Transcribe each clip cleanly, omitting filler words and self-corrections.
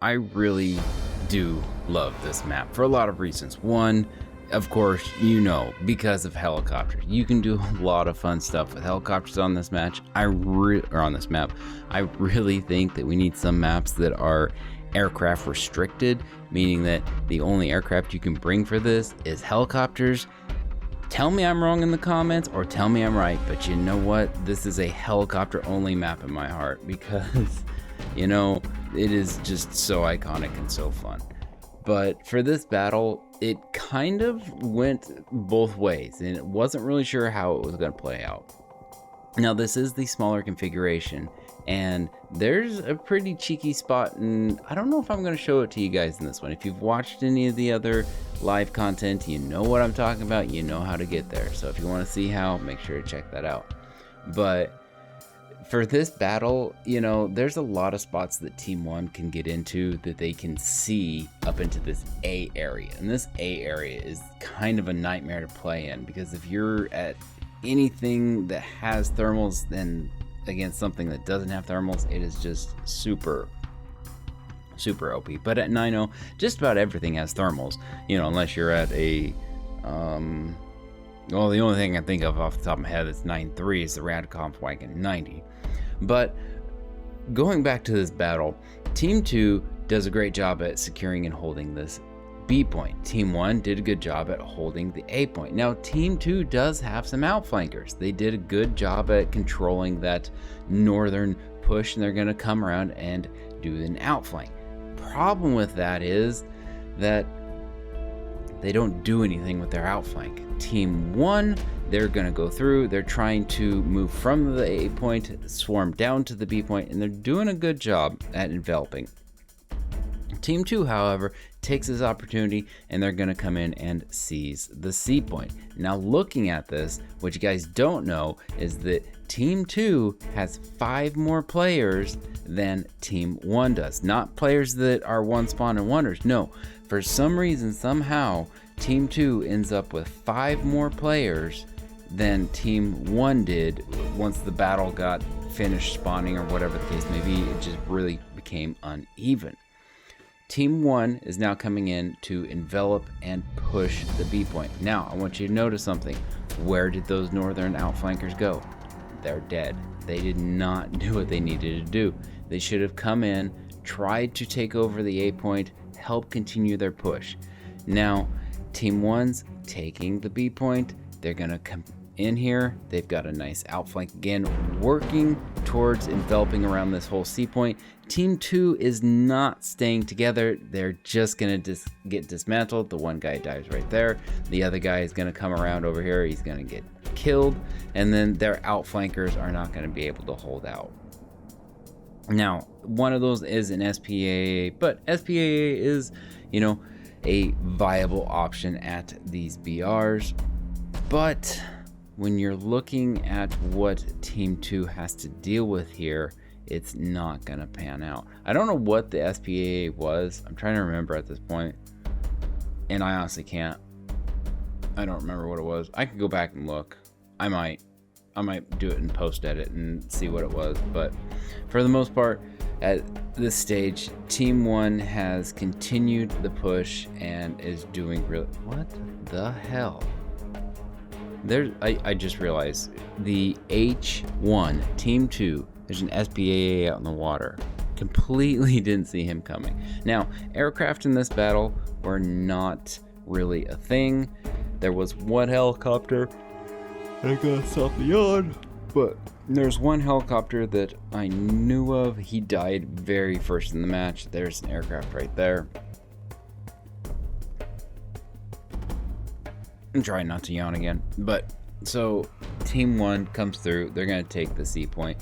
I really do love this map for a lot of reasons. One, of course, because of helicopters. You can do a lot of fun stuff with helicopters on this match. On this map. I really think that we need some maps that are aircraft restricted, meaning that the only aircraft you can bring for this is helicopters. Tell me I'm wrong in the comments or tell me I'm right, but you know what? This is a helicopter only map in my heart because, it is just so iconic and so fun. But for this battle, it kind of went both ways and it wasn't really sure how it was going to play out. Now this is the smaller configuration and there's a pretty cheeky spot, and I don't know if I'm going to show it to you guys in this one. If you've watched any of the other live content, you know what I'm talking about, you know how to get there. So if you want to see how, make sure to check that out. But for this battle, there's a lot of spots that Team 1 can get into that they can see up into this A area. And this A area is kind of a nightmare to play in because if you're at anything that has thermals, then against something that doesn't have thermals, it is just super OP. But at 9.0, just about everything has thermals, unless you're at a well, the only thing I think of off the top of my head that's 9.3 is the Radkampfwagen 90. But going back to this battle, Team 2 does a great job at securing and holding this B point. Team 1 did a good job at holding the A point. Now Team 2 does have some outflankers. They did a good job at controlling that northern push, and they're going to come around and do an outflank. Problem with that is that they don't do anything with their outflank. Team 1, they're going to go through, they're trying to move from the A point, swarm down to the B point, and they're doing a good job at enveloping. Team 2, however, takes this opportunity and they're going to come in and seize the C point. Now looking at this, what you guys don't know is that Team 2 has 5 more players than Team 1 does. Not players that are one spawn and wonders. No, for some reason, somehow, Team 2 ends up with 5 more players than Team 1 did once the battle got finished spawning or whatever the case may be. It just really became uneven. Team 1 is now coming in to envelop and push the B point. Now, I want you to notice something. Where did those northern outflankers go? They're dead. They did not do what they needed to do. They should have come in, tried to take over the A point, help continue their push. Now, Team 1's taking the B point. They're going to come in here. They've got a nice outflank again, working towards enveloping around this whole C point. Team 2 is not staying together. They're just going to get dismantled. The one guy dies right there. The other guy is going to come around over here. He's going to get killed. And then their outflankers are not going to be able to hold out. Now, one of those is an SPAA, but SPAA is, a viable option at these BRs. But when you're looking at what Team 2 has to deal with here, it's not gonna pan out. I don't know what the SPAA was. I'm trying to remember at this point, and I honestly can't. I don't remember what it was. I could go back and look. I might do it in post edit and see what it was. But for the most part, at this stage, Team 1 has continued the push and is doing really. What the hell? I just realized the H1 Team 2. There's an SPAA out in the water. Completely didn't see him coming. Now, aircraft in this battle were not really a thing. There was one helicopter that got off the yard, but there's one helicopter that I knew of. He died very first in the match. There's an aircraft right there. I'm trying not to yawn again. But so Team 1 comes through. They're going to take the C point.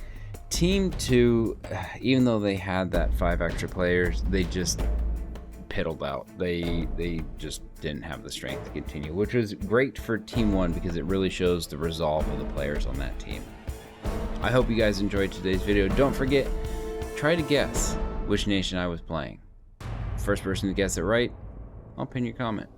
Team 2, even though they had that 5 extra players, they just piddled out. They just didn't have the strength to continue, which was great for Team 1 because it really shows the resolve of the players on that team. I hope you guys enjoyed today's video. Don't forget, try to guess which nation I was playing. First person to guess it right, I'll pin your comment.